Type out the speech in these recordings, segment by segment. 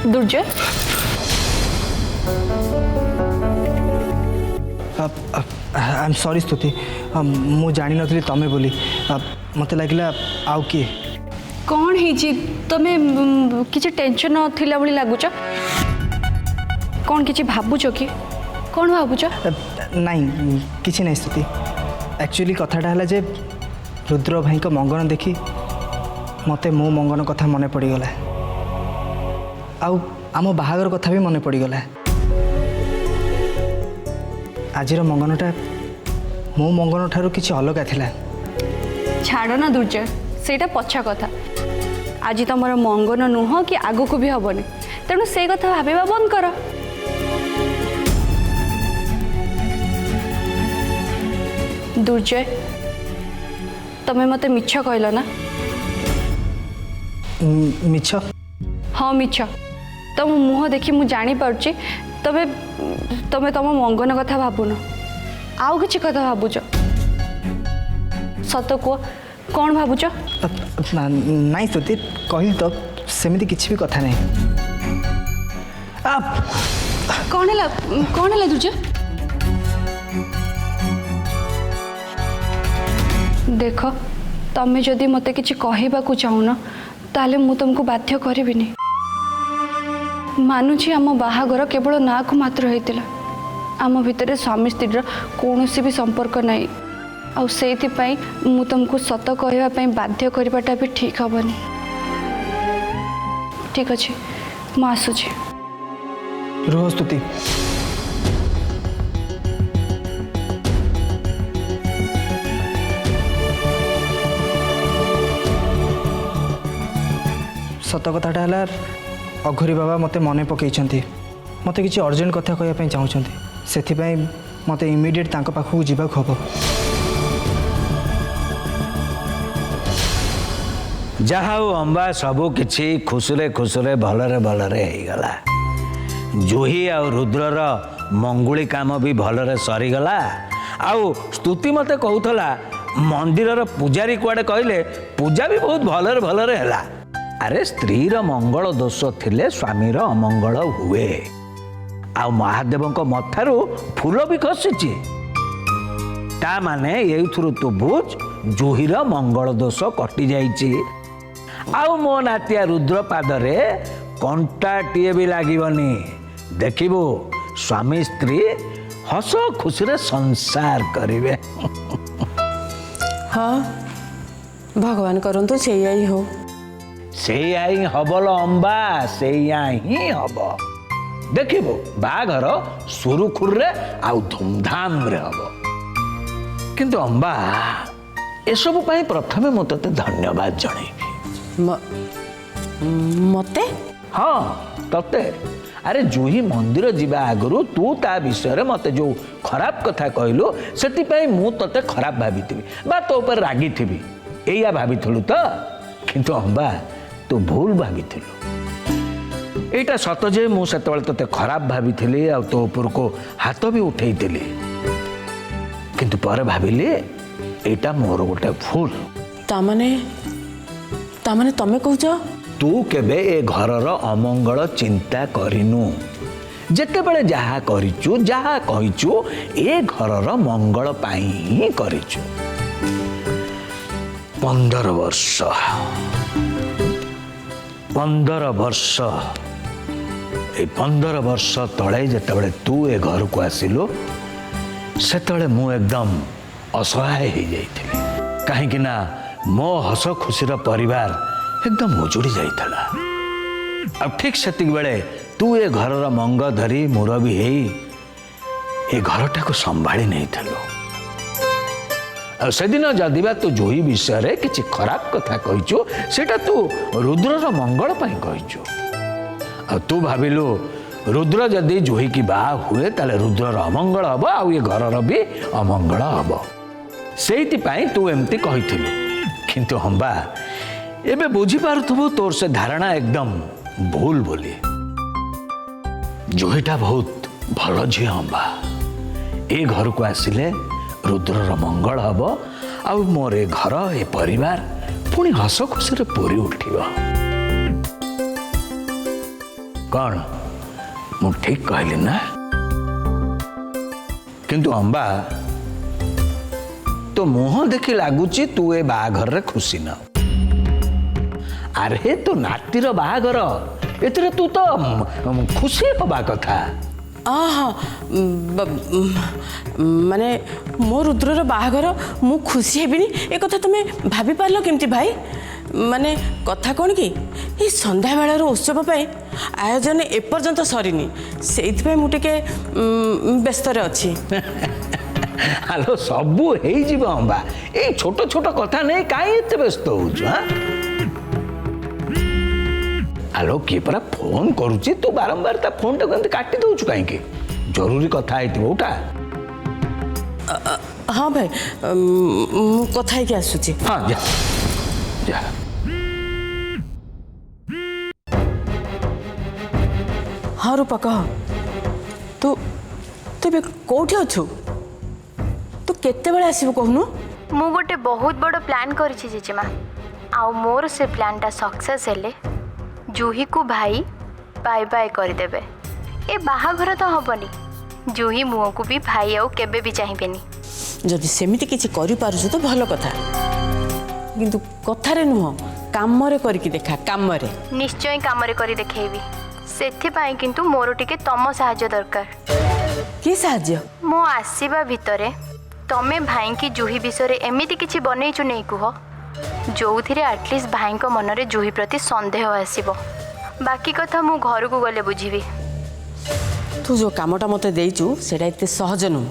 Durjoy I am sorry स्तुति मु जानी नथली तमे बोली मते लागला आउ किए कौन है तमे किसी टेंशन नथिला बोली लागुच कौन किसी भाबुच कि कौन भाबुच नहीं किसी नहीं स्तुति एक्चुअली कथाटा है जे रुद्र भाई को मंगन देखी मते मो मंगन कथा मन पड़गला आउ आम बाहागर कथा भी मन पड़गला आजिर मंगनटा मो मंगन ठारू किसी अलग थिला छाड़ ना दुर्जय सेटा पछा कथा आज तुम मंगन नुह कि आगु को भी हेनी तेणु से कथा भाबा बंद कर दुर्जय तमे मते मिछ कहल ना मिछ हाँ मिछ तुम मुह देखी मु जानी पारुची तमे तमे तुम मंगन कथा भाबुन आउ किछि कथा भाबुच सत को कौन भाबुच नहीं स्तुति कहली तो सेमिति किछि भी कथा नहीं कौन है दुर्जय देख तमें जदि मते किछि कहबाकू चाहून ताले मु तुमको बाध्य करिबिनी मानुछि आम बाहागर केवल ना को मात्र होइतिला आम भितर स्वामी स्त्री कौनसी भी संपर्क नहीं आउ सेति पई मु तुमको सत कहबा पई बाध्य करबाटा भी ठीक हबनी ठीक अछि मु आसुछि रुह स्तुति सत कथाटा है अघोरी बाबा मते मने पकई मते किसी अर्जेंट कथा कहवाई चाहूँगी से मते इमिडिएट तांको पाखु जीवा हम जहा अंबा सबू किछि खुशरे खुशरे भलरे भलरे गला जूही आ रुद्रर मंगुली काम भी भलरे सरीगला आउ स्तुति मते कहूला मंदिरर पूजारी कुआडे कहले पूजा भी बहुत भलरे भलरे हैला अरे स्त्री मंगल दोष थिले स्वामीर अमंगल हुए आ महादेव मथारू फूल भी खसी ता माने एथुरु तू बुझ जूहीर मंगल दोष कटि जाइछि आउ मो नातिया रुद्र पादरे कंटाटीए भी लागबनी देखिबू स्वामी स्त्री हस खुशी संसार करिवे हाँ भगवान करंतु सेया ही हो सेया ही हबल अंबा सेया ही हब देखिबू बाघर सुरुखुर रे आउ धूमधाम रे हब किंतु अंबा एसबु पाई प्रथमे मु तते धन्यवाद जणैबी मते हाँ तते अरे जूही मंदिर जीवा आगु तू ता विषय मते जो खराब कथा कहलु से मु तते खराब भाभी बा तो ऊपर रागी थी एया भाभी तो किंतु अंबा तू भूल भाभी एटा सत जे मु से तते खराब भाभी आ तो ऊपर को हाथ भी उठे किंतु पर भाविली एटा मोर गोटे भूल तामाने तमे कहूच तू केबे ए घरर अमंगल चिंता करिनु जेते बेले जहा करिचु जहा कहिचु ए घरर मंगल पाई ही करिचु 15 वर्ष ए 15 वर्ष तले जेते बेले तू ए घर को आसिलु सेतले मु एकदम असहाय हो जाइथिली काहे कि ना मो हस खुशीर परिवार एकदम उजुड़ी जाइथला अब ठीक सेति बेले तू ए घरर मंग धरी मुरबी हेई ए घरटा को संभाली नहीं थलो से दिन जदिबा तू जूही विषय रे किछि खराब कथा कहिचु सेटा तू रुद्रर मंगल पई कहिचु आ तू भाबिलु रुद्र जदि जूही की बा हुए ताले रुद्रर अमंगल हबो आ ये घरर भी अमंगल हबो सेति पई तू एमती कहिथिलु किंतु हंबा एबे बुझी पारुथबो तोर से धारणा एकदम भूल बोली जूहीटा बहुत भल झी हंबा ए घर को आसिले रुद्रर मंगल हब आ मोर ए घर ए परिवार पुणी हस खुशी पूरी उठिब कौन मु ठीक कहली ना? किंतु अंबा तो मुह देखी लगुच तू ए बाघर रे खुशी न। अरे तो नातीर बाघर एतरे तू तो खुशी हवा कथा। माने मो रुद्रर बाहागर मु खुशी हेबिनी ए कथा तुमे भाभी पारलो केमती भाई? माने कथा कौन कि ये संध्या बेलार उत्सव पे आयोजन एपर्यंत सरीनी से मुझे व्यस्त अच्छी। हेलो सबू हो अंबा ये छोट छोट कथा नहीं कहीं एत व्यस्त हो। हेलो किए परा फोन करुच्ची तू बारंबार ता फोन टाक काटी दौचु कहीं जरूरी कथा होटा। हाँ भाई कथा ही आसूची। हाँ जा जा। हाँ रूपा कह तू तू कौटी अच्छु तू केते बेले आसीबु कहनु? मु गोटे बहुत बड़ प्लान करिछि जेजेमा आउ मोर से प्लानटा सक्सेस हेले जूही को भाई बाय बाय करदेवे। ए बाहाघर तो हबनी जूही मुह को भी भाई आउ केबे भी चाहिबेनी। जदि सेमिति किछि करि पारुछु तो भलो कथा किंतु कथारे नुह काम रे करके देखा काम रे। निश्चय काम रे करी देखेबी सेथि पाई किंतु मोर टिके तम सहाय्य दरकार। की सहाय्य? मो आसीबा भितरे तमे भाई की जूही विषय एमिति किछि बनैछु नै कुह जो थिरे एटलिस्ट भाई को मन रे जूही प्रति संदेह आसीबो। बाकी कथा मु घर को गले बुझीबी। तू जो कामटा मते देइचु सेटा एते सहज नु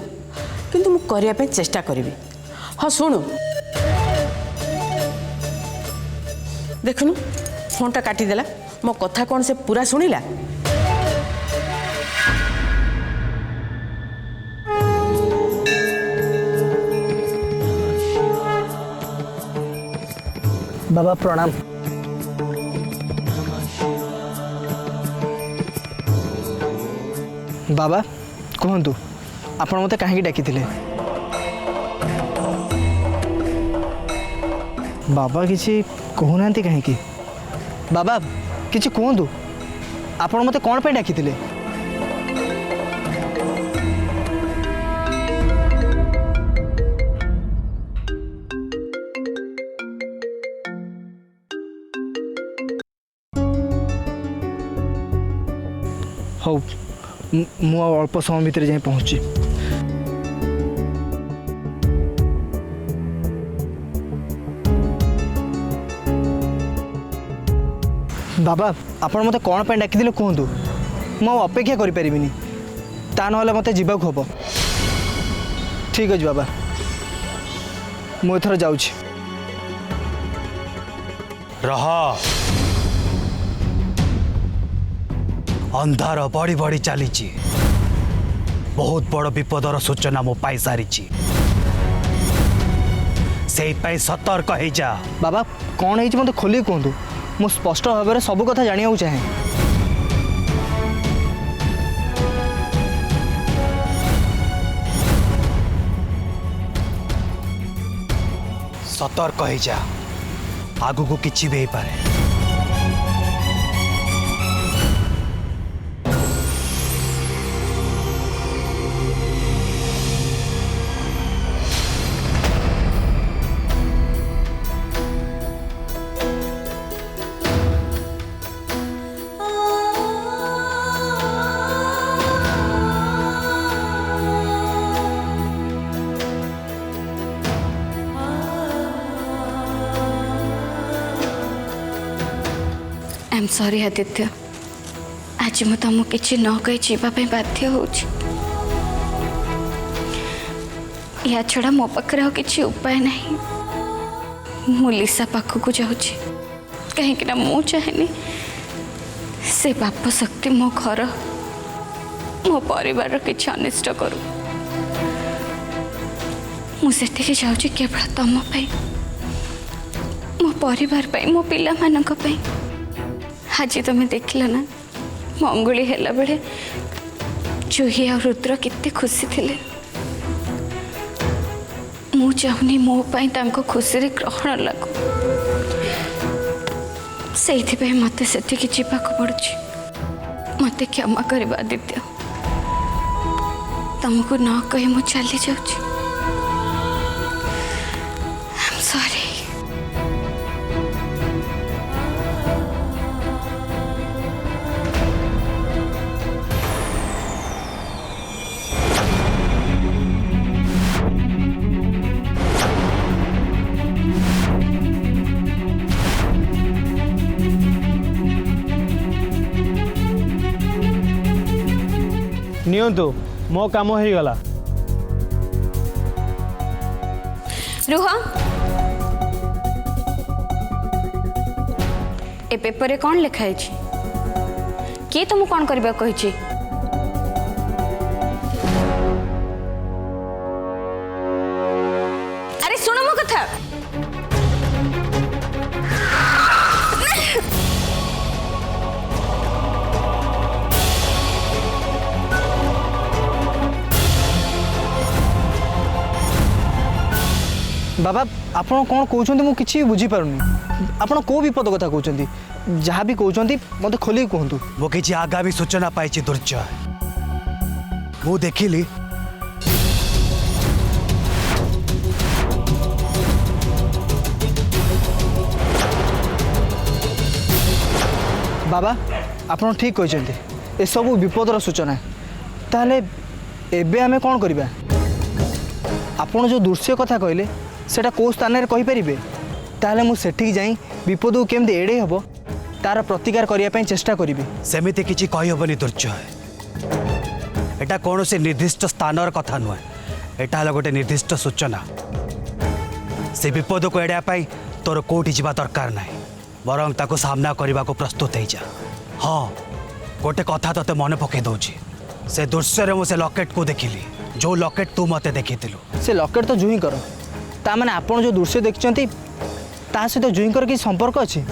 किंतु मु करिया पे चेष्टा करिवि। हाँ सुनु देखनु फोनटा काटी देला मो कथा कौन से पूरा सुनिला? बाबा प्रणाम। बाबा कहतु आपण मते कहीं डाकी? बाबा किसी कहूना कहीं? बाबा किसी कहतु आपण मते कौन पे डाकी? हौ मु अल्प समय भितर जाए पहुँची। बाबा आपण मते कौन पे डाकी कहतु मु अपेक्षा करि परिबिनी ता नहले मते जीवाक हबो। ठीक अछि बाबा मु एथर जाउछि। रह अंधार बढ़ी बढ़ी चली बहुत बड़ विपदर सूचना मो पाई सारी से सतर्क हो जा। बाबा कौन है मत खोली कहतु मु स्पष्ट भाव में सब कथा जाना चाहे। सतर्क हो जा आगु को किछि भी पारे। आई एम सॉरी आदित्य आज मु तुमको किसी न कही जावाई बाध्य हो। या छड़ा मो पाखे आ कि उपाय नहीं। मु लिसा पाखक जाऊँगी कहीं मु चाहेनी से बाप शक्ति मो घर मो परिवार किसी अनिष्ट करू। मुझे जाऊँगी केवल तुम मो परिवार मो पिला मानक आज तुम देखल ना मंगुली हेला बेले जूही और रुद्र कितने खुशी थे। मु चाहूनी मो पाई तांको खुशी रे ग्रहण लागू से मत से जावाक पड़ुछि मत क्षमा कर आदित्य तुमको न कही मु चली जाऊँ सॉरी। नियंतु मो काम हो गला। रुह ए पेपर रे कौन लिखाई किए तुम कौन करबा कहिछि? अरे सुनो मो कथा। बाबा आपण कौन कहते मुझे किसी बुझीपारूनी आपण कौ विपद कथा कहते जहाँ भी कहते मत खोल कहतु। वो किसी आगामी सूचना पाई दुर्जय मु देखिली बाबा आपण ठीक कहते ए सब विपदर सूचना ताहले एबे आमे कौन करिबा? आपण जो दृश्य कथा कहले सेटा को स्थान रे कहि परिबे? ताहले मु सेठी जाई विपद को केमते एड़े हबो तार प्रतिकार करिया पई चेष्टा करिबे। सेमिति किछि कहि हबनी दुर्जय एटा कौन से निर्दिष्ट स्थानर कथा नुहे एटा हला गोटे निर्दिष्ट सूचना से विपद को एड़ा पाई तोर कोठी जीवा दरकार नाही बरं ताको सामना करने को प्रस्तुत हो जा। हाँ गोटे कथा तोते मन पकई दौची से दृश्य मु से लकेट को देखिली जो लकेट तू मते देखिलु से लकेट तो जुही कर ता माने आपण जो दृश्य देखिचंती ता सहित जुही कर कि संपर्क अछि?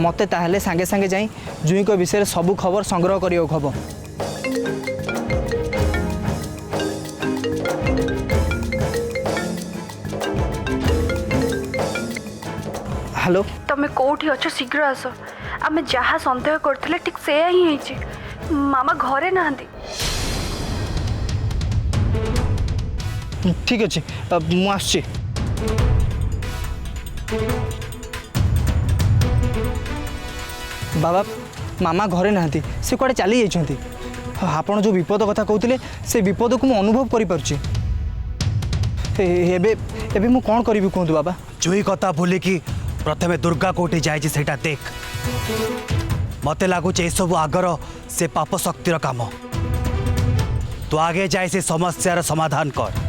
मते ताहले सांगे सांगे जाई जुही को विषय सब खबर संग्रह करियो खबर। हेलो तमें कौटी अच्छ शीघ्र आस आम जहाँ सन्देह करथिले ठीक से ही होइछि मामा घरे नाहंती। ठीक अच्छे मु आसुची। बाबा मामा घरे नाहंती से कुआडे चली जाइछंती। आपण जो विपद कथा कहते से विपद को मु अनुभव करि पारुची। एबे एबे मु कोन करिवि कहंतु बाबा? जुई कथा भूली कि प्रथमे दुर्गा कोठी जाए सेटा देख मते लगुच ये सब आगर से पाप शक्तिर काम तो आगे जाए से समस्यार समाधान कर।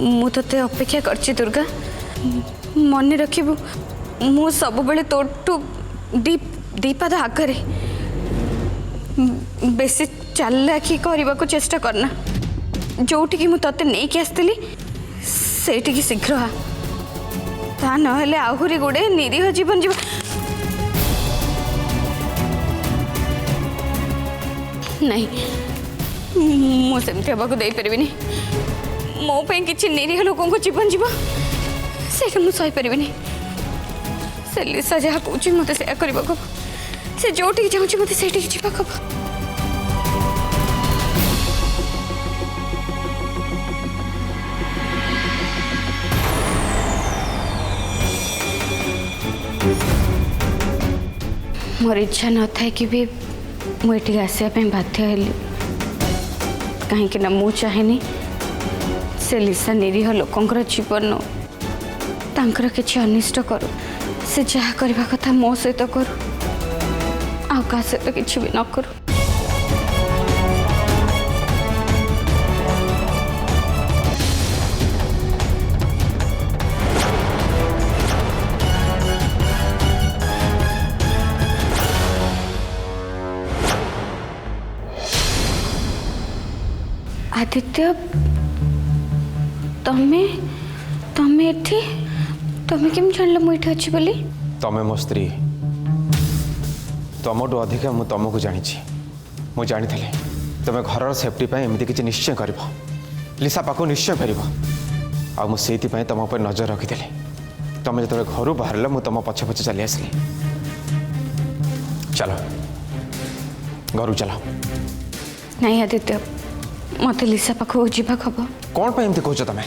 मु तते अपेक्षा करछि दुर्गा मन रखिबु मु सब बेले तोटू दीपाद आगे बेसी चालाकी करने को चेष्टा करना जोटि मु तते नहीं कि आसती से शीघ्र आ ता नहले आहुरी गोटे निरीह जीवन जीव नहीं मुझे हवा दे पारिनी मो कि निरीह लोक जीवन जीव से मुझे पारिनी से लिसा जहाँ कौच मत से जो चाहूँ मत से जावाक मोर इच्छा न था कि भी मुझे आसवाई बाध्य हेली कहीं मु चाहेनी से लिसा निरीह लोकंकर जीवन तांकर किछि अनिष्ट करू से जहाँ करबा कथा मो सहित करू आ का सहित किछि भी न करू। आदित्य तमे तमे एठी तमे केम जानल मु एठी अछि बोली तमें मो स्त्री तुमठू अधिक मु तुमको जानी मु जानी तुम घर सेफ्टी एमती किसी निश्चय कर लिसा पाक निश्चय फेर आ मुझे तुम पर नजर रखीली तुम जो घर बाहर मुझे तुम पछे पछे चली आसली चलो घर चलो नहीं आदित्य मत लिसा पाखक जीवा खब कौन पर एमती कह तुम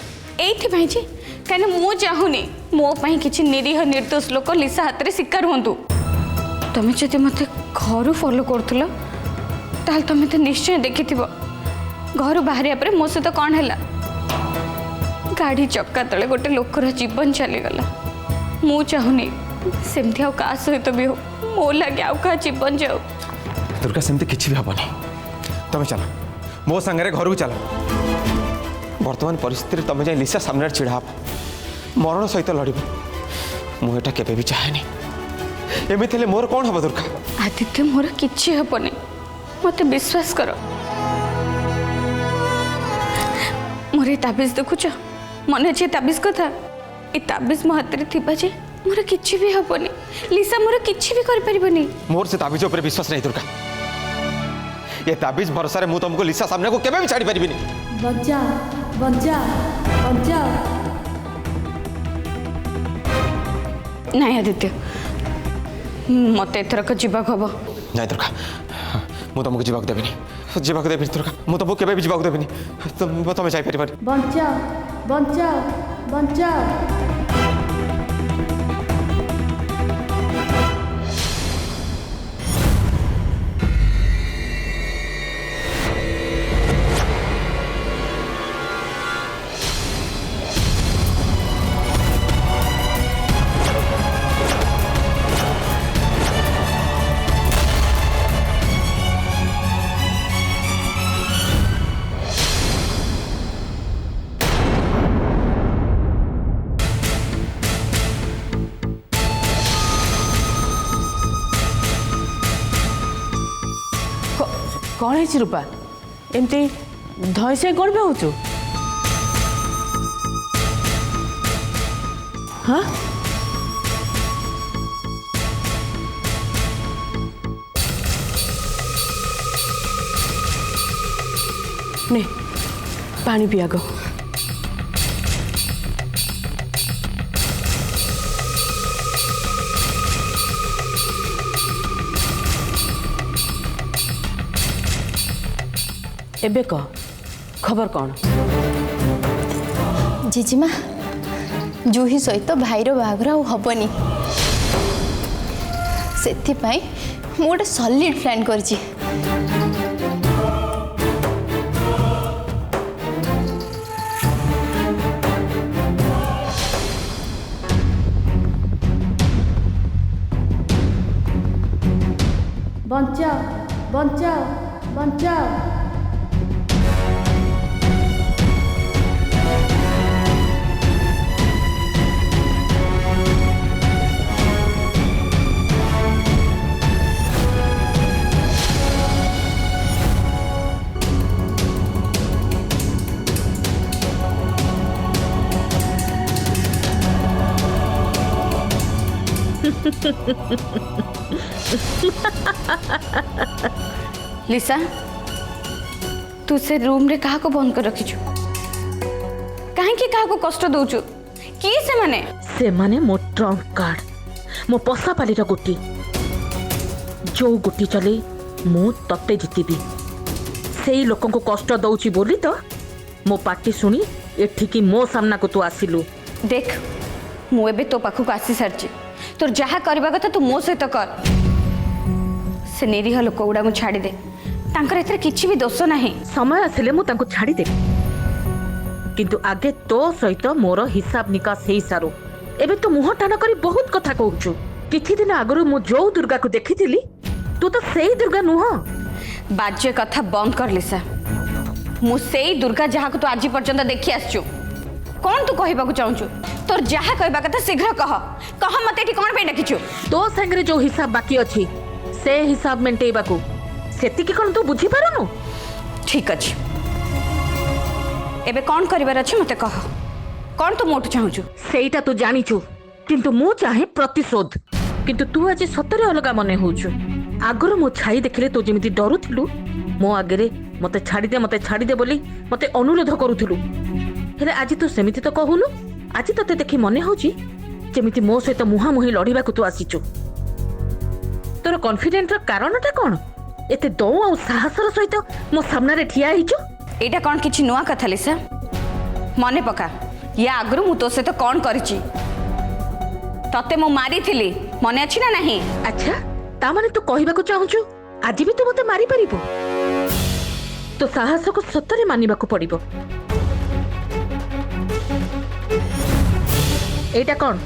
एइथिपाई जे कहीं मु चाहूनी मो पाई किछि निरीह निर्दोष लोक लिसा हाथ रे शिकार हुंतु तमे जदि मते घर फॉलो करथुलो ताल तमे तो निश्चय देखिथिबो घर बाहरिया पर मो सहित कौन है गाड़ी चक्का तले गोटे लोकर जीवन चली गला मु चाहूनी सेमती का सहित भी हो मो लगे आउ का जीवन जाऊ दुर्गा सेमती किसी भी हेनी तुम चलो मो सांगे घर को चलो वर्तमान परिस्थिति तुम जाए लिसा सामने छिड़ा मरण सहित लड़ मुझे केवे भी चाहे एमती मोर कौन हम दुर्गा आदित्य मोर किछि हेबनी मते विश्वास कर मोर ये ताबिज देखुच मन अच्छे ताबिज कथा ये ताबिज मो हाथ में जे मोर किछि भी हेबनी लिसा मोर किछि भी कर परिबनी मोर से ताबिज ऊपर विश्वास नहीं दुर्गा ये ताबिज भरोसा रे मु तुमको लिसा सामने को केवे भी छाड़ी परिबिनी बच्चा बच्चा बच्चा नहीं आदित्य मत एथरक जीवाक हम नहीं दुर्गा मु तुमको जीवाक देविनी दुर्गा मु तुमको केवे भी जीवाक देविनी तुम जाई परिबानी बच्चा बच्चा बच्चा कौन है रूपा एमती धई से कौन पे हाँ ने पानी पिया गो एबे कह खबर कौन जेजेमा जूही सहित भाईर बाहागर हेनी से गोटे सॉलिड प्लान करची बच्चा बच्चा बच्चा लिसा तू से रूम रे कहा को बंद कर रखीचु कहीं कहा को कष्ट दउचु की से माने मो ट्रम्प कार्ड मो पसा पाली गोटी जो गोटी चले मु तत्ते जीतबी से लोक को कष्ट दउची बोली तो मो पार्टी शुणी एठिकी मो सामना को तू आसिलु देख मु एबे तो पाखु को आसी सारची तोर जहा करबा कथा तू मो सहित कर से निरीह लोक गुड़ा को छाड़ी दे तांकर एथरे किछि भी दोष नाही समय आसिले मु तांको छाड़ी दे किंतु आगे तो सहित मोर हिसाब निकास हेई सारो एबे तो मुह टाण करी बहुत कथा कहउछु किछि दिन आगरु मु जो दुर्गा को देखिथिली तू तो सेही दुर्गा नुह बाज्य कथा बंद कर लिसा मु सेही दुर्गा जहा को तू आज पर्यंत देखि आछछु कौन तू कहबा को चाहूछु तोर जहा कहबा कथा शीघ्र कह मते एठी कोन पे डाकिछु तो संगरे जो हिसाब बाकी अछि से हिसाब मेंटेबा को सेति की कोन तू बुझी पारनु ठीक अछि एबे कौन करिवार अछि मते कह कौन तू मोटू चाहूचु ସେଇଟା ତୁ ଜାଣିଛୁ କିନ୍ତୁ ମୁଁ ଚାହେଁ ପ୍ରତିଶୋଧ କିନ୍ତୁ ତୁ ଆଜି ସତରେ ଅଲଗା ମନେ ହଉଛୁ ଆଗରୁ ମୋ ଛାଇ ଦେଖିଲେ ତୁ ଯେମିତି ଡରୁଥିଲୁ ମୋ ଆଗରେ ମତେ ଛାଡ଼ିଦେ ବୋଲି ମତେ ଅନୁରୋଧ କରୁଥିଲୁ ହେଲେ ଆଜି ତୁ ସେମିତି ତ କହୁନୁ ଆଜି ତତେ ଦେଖି ମନେ ହଉଛି ଯେମିତି ମୋ ସହିତ ମୁହାଁମୁହିଁ ଲଢ଼ିବାକୁ ତୁ ଆସିଛୁ ତୋର କନଫିଡେନ୍ସର କାରଣଟା କ'ଣ ଏତେ ଦୌ ଆଉ ସାହସର ସହିତ ମୋ ସାମ୍ନାରେ ଠିଆ ହେଇଛୁ एटा कौन किछि नुआ कथा लिसा मने पका या आगरु मु तो सहित कौन करिछि तते मु मारी थिली मने अछि ना नहीं अच्छा ता माने तू कहबाकू चाहूछु आज भी तू मते मारी परिबो तो साहस को सतरे मानिबाकू पड़िबो एटा कौन